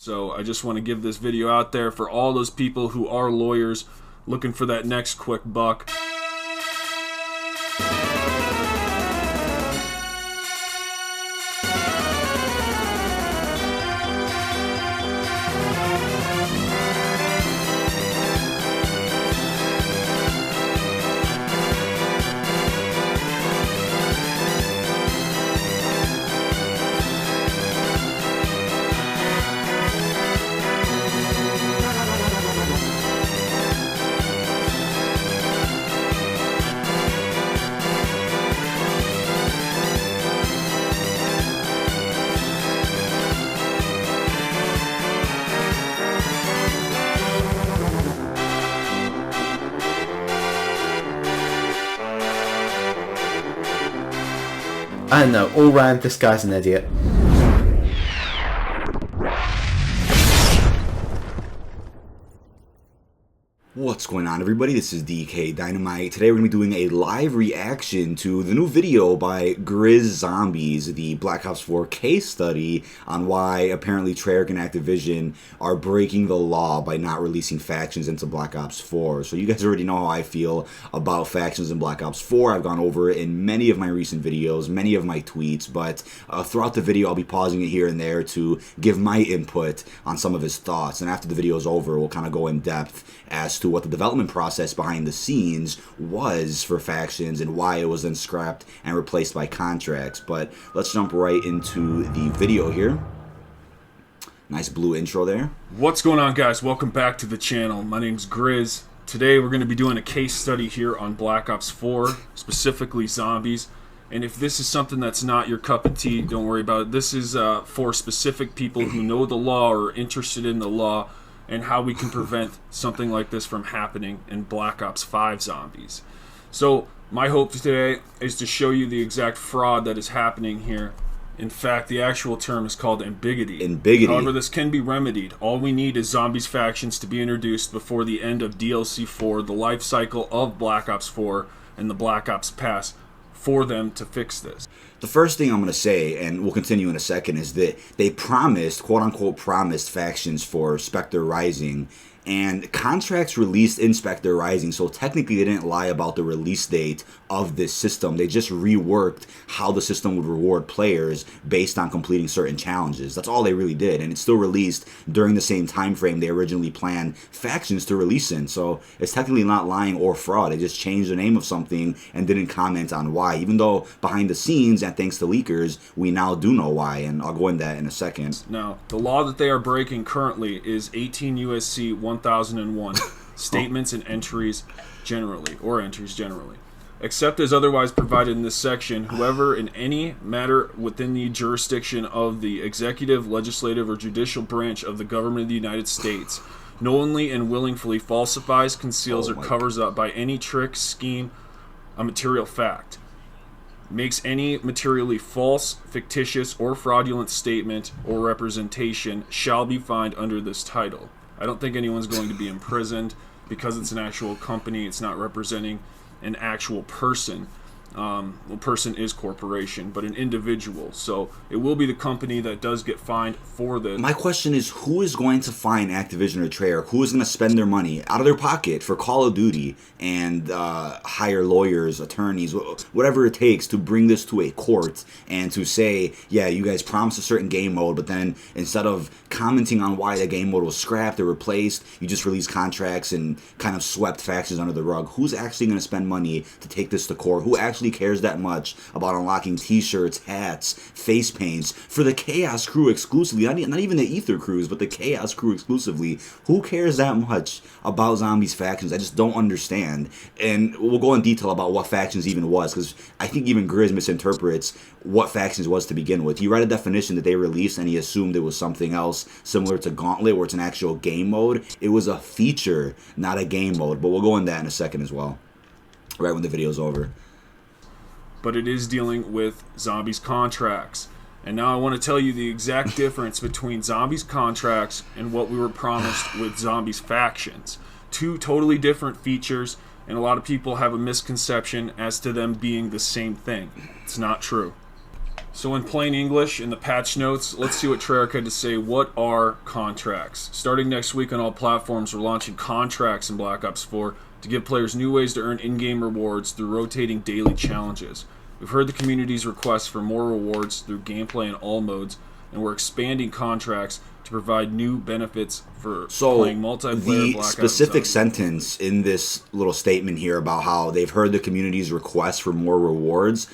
So I just want to give this video out there for all those people who are lawyers looking for that next quick buck. I don't know, all round this guy's an idiot. What's going on, everybody? This is dkdynamite. Today we're going to be doing a live reaction to the new video by Grizz Zombies, the Black Ops 4 case study on why apparently Treyarch and Activision are breaking the law by not releasing factions into Black Ops 4. So you guys already know how I feel about factions in Black Ops 4. I've gone over it in many of my recent videos, many of my tweets, but throughout the video I'll be pausing it here and there to give my input on some of his thoughts. And after the video is over, we'll kind of go in depth as to what the development process behind the scenes was for factions and why it was then scrapped and replaced by contracts. But let's jump right into the video here. Nice blue intro there. What's going on, guys? Welcome back to the channel. My name's Grizz. Today we're going to be doing a case study here on Black Ops 4, specifically zombies. And if this is something that's not your cup of tea, don't worry about it. This is for specific people who know the law or are interested in the law, and how we can prevent something like this from happening in Black Ops 5 zombies. So my hope today is to show you the exact fraud that is happening here. In fact, the actual term is called ambiguity. However, this can be remedied. All we need is zombies factions to be introduced before the end of DLC 4, the life cycle of Black Ops 4 and the Black Ops Pass, for them to fix this. The first thing I'm going to say, and we'll continue in a second, is that they promised, quote-unquote promised, factions for Spectre Rising, and contracts released in Spectre Rising, so technically they didn't lie about the release date of this system. They just reworked how the system would reward players based on completing certain challenges. That's all they really did, and it's still released during the same time frame they originally planned factions to release in, so it's technically not lying or fraud. They just changed the name of something and didn't comment on why, even though behind the scenes, and thanks to leakers, we now do know why, and I'll go into that in a second. Now, the law that they are breaking currently is 18 U.S.C. 1001, statements and entries generally, or entries generally. Except as otherwise provided in this section, whoever in any matter within the jurisdiction of the executive, legislative, or judicial branch of the government of the United States knowingly and willingly falsifies, conceals, or covers up by any trick, scheme, a material fact, makes any materially false, fictitious, or fraudulent statement or representation shall be fined under this title. I don't think anyone's going to be imprisoned because it's an actual company. It's not representing an actual person. Well, person is corporation, but an individual. So it will be the company that does get fined for this. My question is, who is going to fine Activision or Treyarch? Who is going to spend their money out of their pocket for Call of Duty and hire lawyers, attorneys, whatever it takes to bring this to a court and to say, yeah, you guys promised a certain game mode, but then instead of commenting on why the game mode was scrapped or replaced, you just released contracts and kind of swept factions under the rug? Who's actually going to spend money to take this to court? Who actually cares that much about unlocking t-shirts, hats, face paints for the Chaos crew exclusively? Not even the Ether crews, but the Chaos crew exclusively. Who cares that much about zombies factions? I just don't understand. And we'll go in detail about what factions even was, because I think even Grizz misinterprets what factions was to begin with. He read a definition that they released and he assumed it was something else similar to Gauntlet, where it's an actual game mode. It was a feature, not a game mode, but we'll go into that in a second as well, right when the video's over. But it is dealing with zombies contracts. And now I want to tell you the exact difference between zombies contracts and what we were promised with zombies factions. Two totally different features, and a lot of people have a misconception as to them being the same thing. It's not true. So in plain English, in the patch notes, let's see what Treyarch had to say. What are contracts? Starting next week on all platforms, we're launching contracts in Black Ops 4 to give players new ways to earn in-game rewards through rotating daily challenges. We've heard the community's requests for more rewards through gameplay in all modes, and we're expanding contracts to provide new benefits for playing multiplayer Black Ops. The specific sentence in this little statement here about how they've heard the community's requests for more rewards,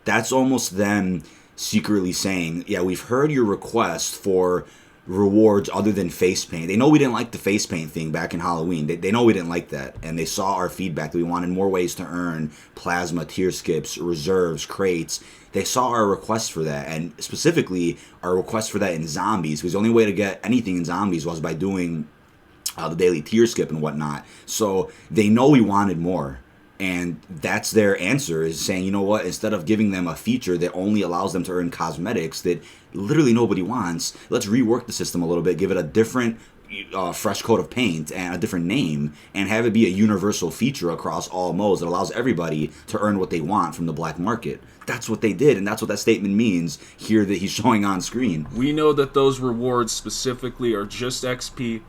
that's almost them secretly saying, yeah, we've heard your request for rewards other than face paint. They know we didn't like the face paint thing back in Halloween. They know we didn't like that, and they saw our feedback that we wanted more ways to earn plasma, tier skips, reserves, crates. They saw our request for that, and specifically our request for that in zombies, because the only way to get anything in zombies was by doing the daily tier skip and whatnot. So they know we wanted more. And that's their answer, is saying, you know what, instead of giving them a feature that only allows them to earn cosmetics that literally nobody wants, let's rework the system a little bit, give it a different fresh coat of paint and a different name, and have it be a universal feature across all modes that allows everybody to earn what they want from the black market. That's what they did, and that's what that statement means here that he's showing on screen. We know that those rewards specifically are just XP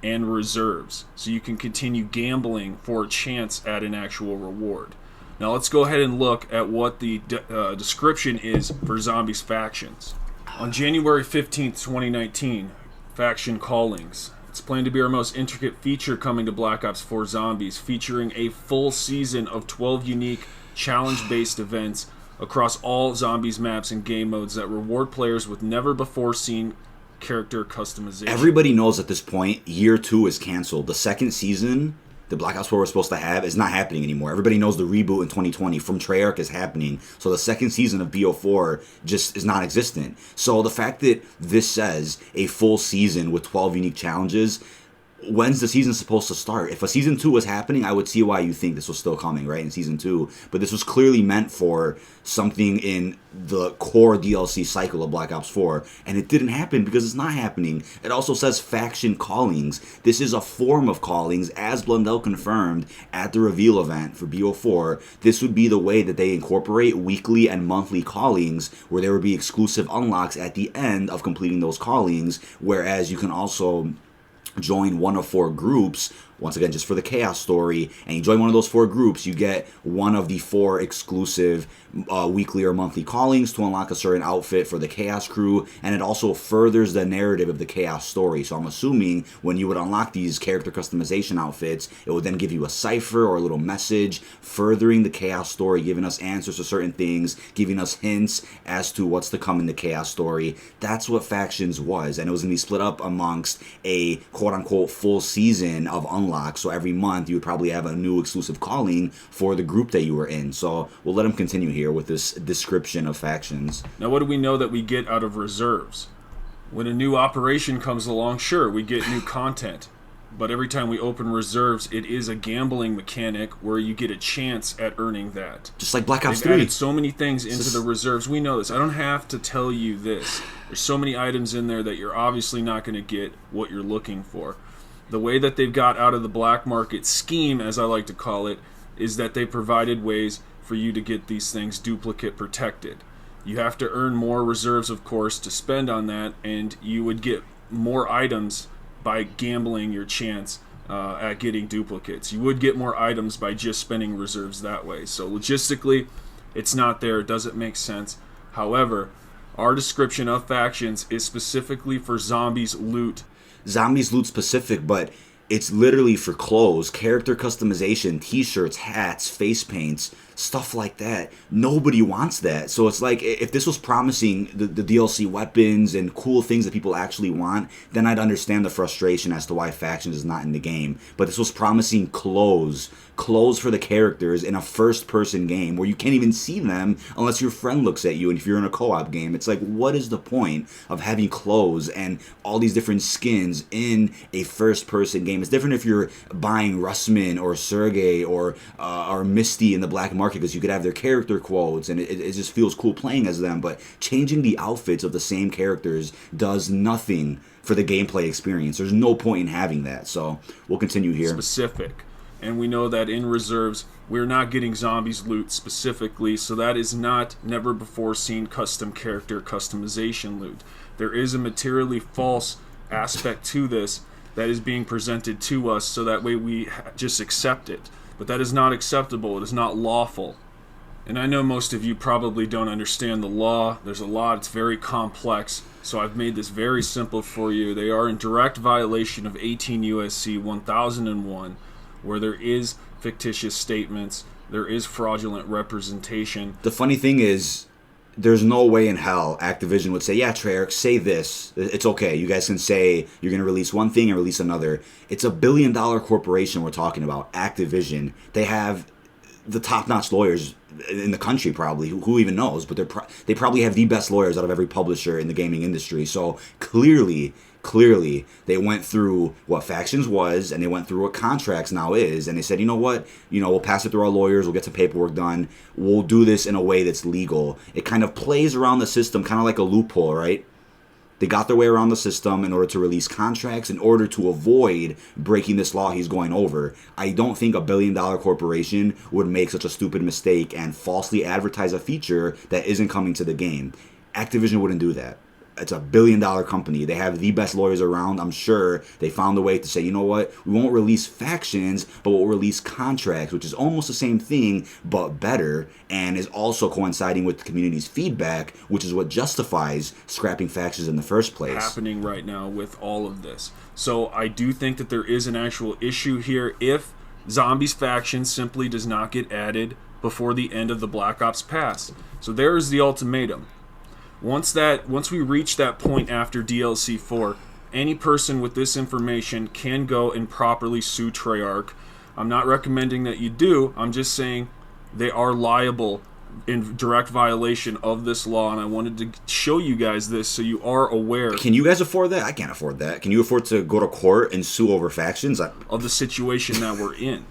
and reserves, so you can continue gambling for a chance at an actual reward. Now let's go ahead and look at what the description is for Zombies factions. On January 15th, 2019, faction callings. It's planned to be our most intricate feature coming to Black Ops 4 Zombies, featuring a full season of 12 unique challenge-based events across all Zombies maps and game modes that reward players with never-before-seen character customization. Everybody knows at this point, year 2 is canceled. The second season that Black Ops 4 was supposed to have is not happening anymore. Everybody knows the reboot in 2020 from Treyarch is happening. So the second season of BO4 just is non-existent. So the fact that this says a full season with 12 unique challenges, when's the season supposed to start? If a season 2 was happening, I would see why you think this was still coming, right, in season 2. But this was clearly meant for something in the core DLC cycle of Black Ops 4, and it didn't happen because it's not happening. It also says faction callings. This is a form of callings, as Blundell confirmed at the reveal event for BO4. This would be the way that they incorporate weekly and monthly callings, where there would be exclusive unlocks at the end of completing those callings, whereas you can also join one of 4 groups, once again just for the chaos story, and you join one of those 4 groups, you get one of the 4 exclusive weekly or monthly callings to unlock a certain outfit for the chaos crew, and it also furthers the narrative of the chaos story. So I'm assuming when you would unlock these character customization outfits, it would then give you a cipher or a little message furthering the chaos story, giving us answers to certain things, giving us hints as to what's to come in the chaos story. That's what factions was, and it was going to be split up amongst a quote-unquote full season of unlocks. So every month you would probably have a new exclusive calling for the group that you were in. So we'll let him continue here with this description of factions. Now, what do we know that we get out of reserves? When a new operation comes along, sure, we get new content. But every time we open reserves, it is a gambling mechanic where you get a chance at earning that. Just like Black Ops 3. They've added so many things into the reserves. We know this. I don't have to tell you this. There's so many items in there that you're obviously not going to get what you're looking for. The way that they've got out of the black market scheme, as I like to call it, is that they provided ways for you to get these things duplicate protected. You have to earn more reserves, of course, to spend on that, and you would get more items by gambling your chance at getting duplicates. You would get more items by just spending reserves that way. So logistically, it's not there. It doesn't make sense. However, our description of factions is specifically for Zombies loot. Zombies loot specific, but it's literally for clothes, character customization, t-shirts, hats, face paints, stuff like that. Nobody wants that. So it's like, if this was promising the DLC weapons and cool things that people actually want, then I'd understand the frustration as to why factions is not in the game. But this was promising clothes for the characters in a first-person game where you can't even see them unless your friend looks at you, and if you're in a co-op game, it's like, what is the point of having clothes and all these different skins in a first-person game? It's different if you're buying Russman or Sergey or Misty in the black market, because you could have their character quotes, and it just feels cool playing as them, but changing the outfits of the same characters does nothing for the gameplay experience. There's no point in having that. So we'll continue here. Specific. and we know that in reserves we're not getting zombies loot specifically, so that is not never before seen custom character customization loot. There is a materially false aspect to this that is being presented to us, so that way we just accept it. But that is not acceptable. It is not lawful. And I know most of you probably don't understand the law. There's a lot. It's very complex. So I've made this very simple for you. They are in direct violation of 18 U.S.C. 1001, where there is fictitious statements, there is fraudulent representation. The funny thing is, there's no way in hell Activision would say, yeah, Treyarch, say this. It's okay. You guys can say you're going to release one thing and release another. It's a billion-dollar corporation we're talking about, Activision. They have the top-notch lawyers in the country, probably. Who even knows? But they probably have the best lawyers out of every publisher in the gaming industry. So clearly they went through what factions was, and they went through what contracts now is, and they said, you know what, we'll pass it through our lawyers, we'll get some paperwork done, we'll do this in a way that's legal. It kind of plays around the system, kind of like a loophole, right? They got their way around the system in order to release contracts, in order to avoid breaking this law he's going over. I don't think a billion-dollar corporation would make such a stupid mistake and falsely advertise a feature that isn't coming to the game. Activision wouldn't do that. It's a billion-dollar company. They have the best lawyers around. I'm sure they found a way to say, you know what, we won't release factions, but we'll release contracts, which is almost the same thing, but better, and is also coinciding with the community's feedback, which is what justifies scrapping factions in the first place. Happening right now with all of this. So I do think that there is an actual issue here if Zombies faction simply does not get added before the end of the Black Ops Pass. So there is the ultimatum. Once we reach that point after DLC 4, any person with this information can go and properly sue Treyarch. I'm not recommending that you do. I'm just saying they are liable in direct violation of this law, and I wanted to show you guys this so you are aware. Can you guys afford that? I can't afford that. Can you afford to go to court and sue over factions? Of the situation that we're in.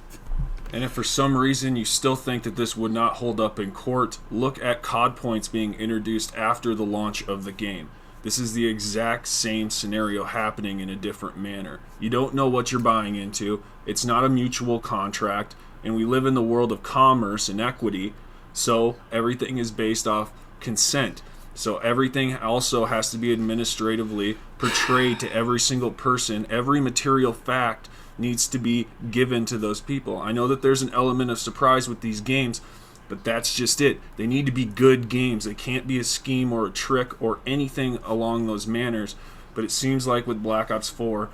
And if for some reason you still think that this would not hold up in court, look at COD points being introduced after the launch of the game. This is the exact same scenario happening in a different manner. You don't know what you're buying into. It's not a mutual contract. And we live in the world of commerce and equity, so everything is based off consent. So everything also has to be administratively portrayed to every single person. Every material fact needs to be given to those people. I know that there's an element of surprise with these games, but that's just it. They need to be good games. They can't be a scheme or a trick or anything along those manners. But it seems like with Black Ops 4,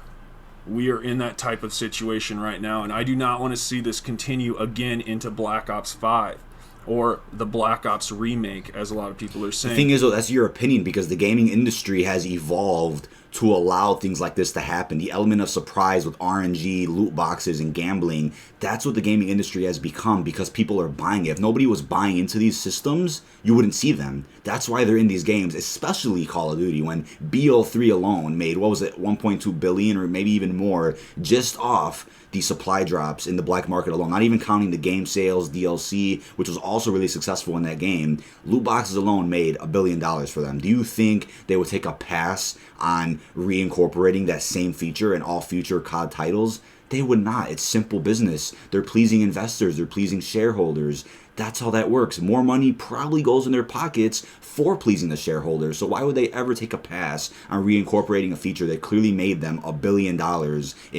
we are in that type of situation right now, and I do not want to see this continue again into Black Ops 5 or the Black Ops remake, as a lot of people are saying. The thing is, though, that's your opinion, because the gaming industry has evolved to allow things like this to happen. The element of surprise with RNG, loot boxes, and gambling, that's what the gaming industry has become, because people are buying it. If nobody was buying into these systems, you wouldn't see them. That's why they're in these games, especially Call of Duty, when BO3 alone made, 1.2 billion or maybe even more, just off the supply drops in the black market alone, not even counting the game sales, DLC, which was also really successful in that game. Loot boxes alone made $1 billion for them. Do you think they would take a pass on reincorporating that same feature in all future COD titles? They would not. It's simple business. They're pleasing investors. They're pleasing shareholders. That's how that works. More money probably goes in their pockets for pleasing the shareholders. So why would they ever take a pass on reincorporating a feature that clearly made them $1 billion in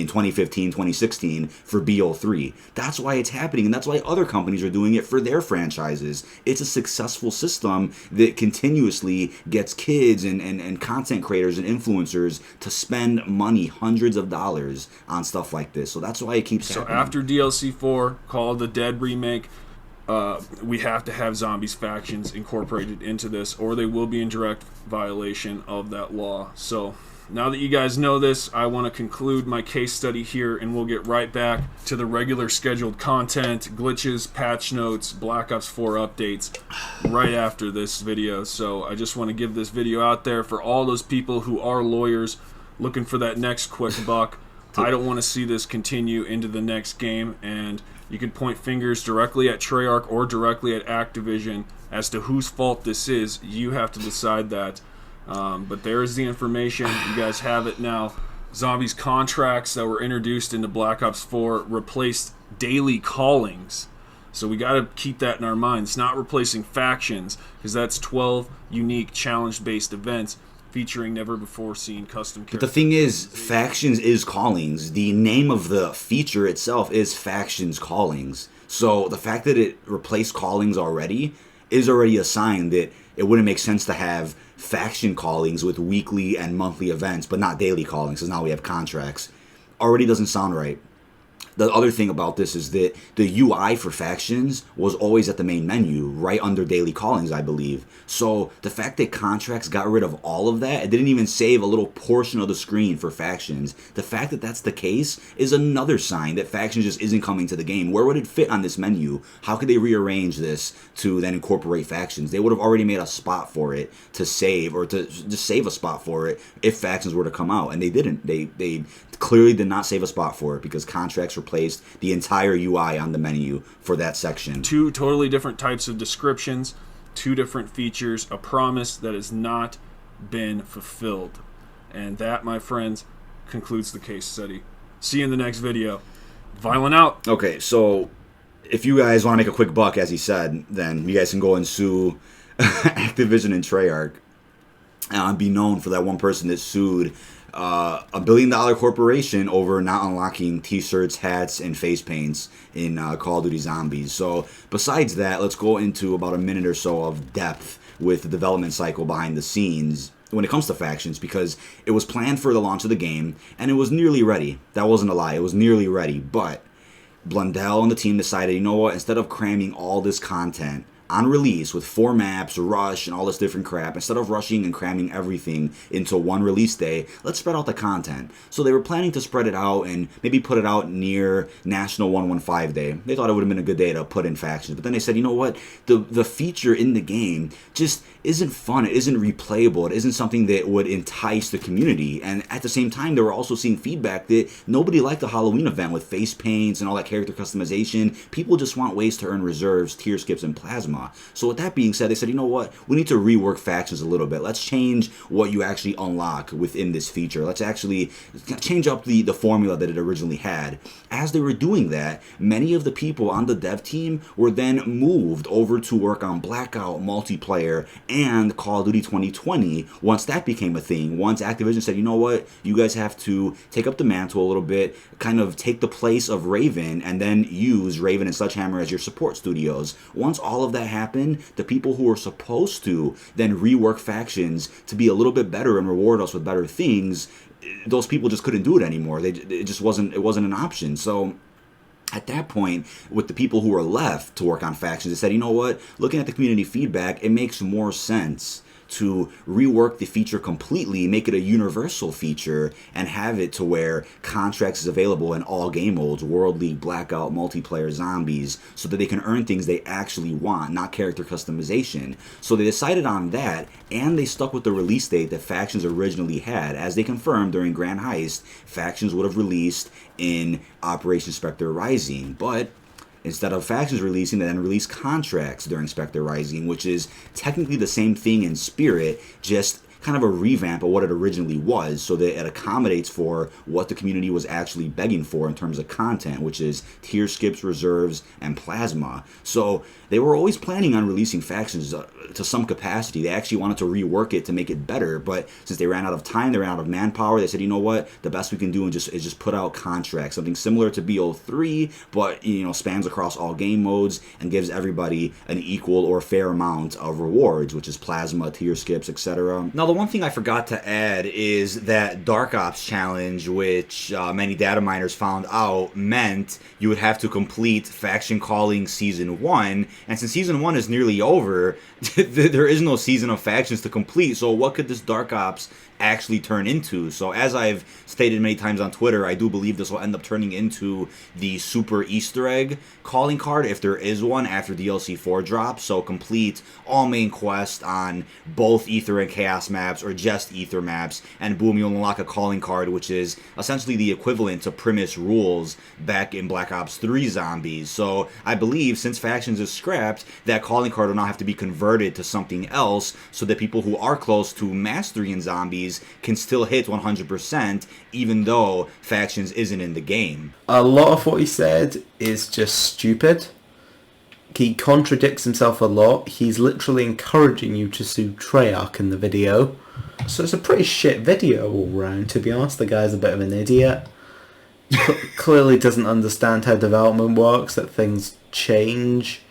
2015, 2016 for BO3? That's why it's happening, and that's why other companies are doing it for their franchises. It's a successful system that continuously gets kids and content creators and influencers to spend money, hundreds of dollars, on stuff like this. So that's why it keeps happening. So after DLC 4, Call of the Dead remake, we have to have Zombies factions incorporated into this, or they will be in direct violation of that law. So now that you guys know this, I want to conclude my case study here, and we'll get right back to the regular scheduled content, glitches, patch notes, Black Ops 4 updates right after this video. So I just want to give this video out there for all those people who are lawyers looking for that next quick buck. I don't want to see this continue into the next game, and you can point fingers directly at Treyarch or directly at Activision as to whose fault this is. You have to decide that. But there is the information. You guys have it now. Zombies contracts that were introduced into Black Ops 4 replaced daily callings. So we got to keep that in our minds. It's not replacing factions, because that's 12 unique challenge-based events featuring never-before-seen custom characters. But the thing is, factions is callings. The name of the feature itself is factions callings. So the fact that it replaced callings already is already a sign that it wouldn't make sense to have faction callings with weekly and monthly events, but not daily callings, because now we have contracts. Already doesn't sound right. The other thing about this is that the UI for factions was always at the main menu, right under daily callings, I believe. So the fact that contracts got rid of all of that, it didn't even save a little portion of the screen for factions. The fact that that's the case is another sign that factions just isn't coming to the game. Where would it fit on this menu? How could they rearrange this to then incorporate factions? They would have already made a spot for it to save, or to just save a spot for it if factions were to come out, and they didn't. They clearly did not save a spot for it, because contracts replaced the entire UI on the menu for that section. 2 totally different types of descriptions, 2 different features, a promise that has not been fulfilled. And that, my friends, concludes the case study. See you in the next video. Violent out. Okay, so if you guys want to make a quick buck, as he said, then you guys can go and sue Activision and Treyarch. Be known for that one person that sued a billion-dollar corporation over not unlocking t-shirts, hats, and face paints in Call of Duty Zombies. So besides that, let's go into about a minute or so of depth with the development cycle behind the scenes when it comes to factions, because it was planned for the launch of the game, and it was nearly ready. That wasn't a lie. It was nearly ready, but Blundell and the team decided, you know what, instead of cramming all this content on release with 4 maps, rush, and all this different crap, instead of rushing and cramming everything into one release day, let's spread out the content. So they were planning to spread it out and maybe put it out near National 115 Day. They thought it would have been a good day to put in factions, but then they said, you know what, the feature in the game just isn't fun, it isn't replayable, it isn't something that would entice the community. And at the same time, they were also seeing feedback that nobody liked the Halloween event with face paints and all that character customization. People just want ways to earn reserves, tier skips, and plasma. So with that being said, they said, you know what, we need to rework factions a little bit. Let's change what you actually unlock within this feature. Let's actually change up the formula that it originally had. As they were doing that, many of the people on the dev team were then moved over to work on Blackout, multiplayer, and Call of Duty 2020 once that became a thing. Once Activision said, you know what, you guys have to take up the mantle a little bit, kind of take the place of Raven, and then use Raven and Sledgehammer as your support studios. Once all of that happened, the people who were supposed to then rework factions to be a little bit better and reward us with better things, those people just couldn't do it anymore. It wasn't an option. So at that point, with the people who were left to work on factions, they said, you know what, looking at the community feedback, it makes more sense to rework the feature completely, make it a universal feature, and have it to where contracts is available in all game modes, World League, Blackout, multiplayer, zombies, so that they can earn things they actually want, not character customization. So they decided on that, and they stuck with the release date that Factions originally had. As they confirmed during Grand Heist, Factions would have released in Operation Spectre Rising, but instead of Factions releasing, they then release contracts during Spectre Rising, which is technically the same thing in spirit, just kind of a revamp of what it originally was, so that it accommodates for what the community was actually begging for in terms of content, which is tier skips, reserves, and plasma. So they were always planning on releasing Factions to some capacity. They actually wanted to rework it to make it better, but since they ran out of time, they ran out of manpower, they said, you know what, the best we can do is just put out contracts, something similar to BO3, but spans across all game modes and gives everybody an equal or fair amount of rewards, which is plasma, tier skips, etc. Now, the one thing I forgot to add is that Dark Ops challenge, which many data miners found out meant you would have to complete Faction Calling Season 1, and since Season 1 is nearly over, there is no Season of Factions to complete, so what could this Dark Ops actually turn into? So as I've stated many times on Twitter, I do believe this will end up turning into the super Easter egg calling card, if there is one, after DLC 4 drops. So complete all main quests on both Ether and Chaos maps, or just Ether maps, and boom, you'll unlock a calling card, which is essentially the equivalent to Primus rules back in Black Ops 3 Zombies. So I believe, since Factions is scrapped, that calling card will now have to be converted to something else, so that people who are close to mastery in Zombies abilities can still hit 100% even though factions isn't in the game. A lot of what he said is just stupid. He contradicts himself a lot. He's literally encouraging you to sue Treyarch in the video. So it's a pretty shit video all round, to be honest. The guy's a bit of an idiot. Clearly doesn't understand how development works, that things change.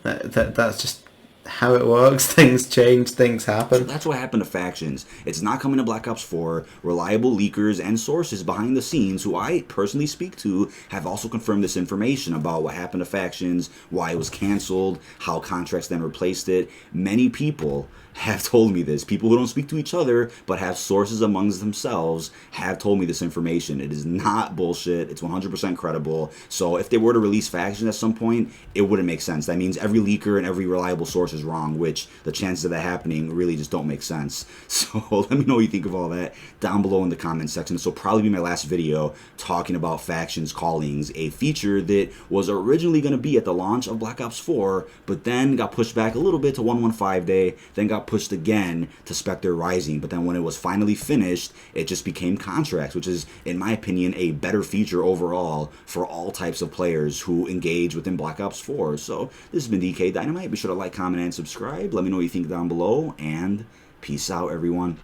That's just how it works. Things change, things happen. That's what happened to factions. It's not coming to Black Ops 4. Reliable leakers and sources behind the scenes, who I personally speak to, have also confirmed this information about what happened to factions, why it was canceled, how contracts then replaced it. Many people have told me this. People who don't speak to each other but have sources amongst themselves have told me this information. It is not bullshit. It's 100% credible. So if they were to release factions at some point, it wouldn't make sense. That means every leaker and every reliable source is wrong, which the chances of that happening really just don't make sense. So let me know what you think of all that down below in the comment section. This will probably be my last video talking about factions callings, a feature that was originally going to be at the launch of Black Ops 4, but then got pushed back a little bit to 115 day, then got pushed again to Spectre Rising. But then when it was finally finished, it just became contracts, which is, in my opinion, a better feature overall for all types of players who engage within Black Ops 4. So this has been dkdynamite. Be sure to like, comment, and subscribe. Let me know what you think down below, and peace out, everyone.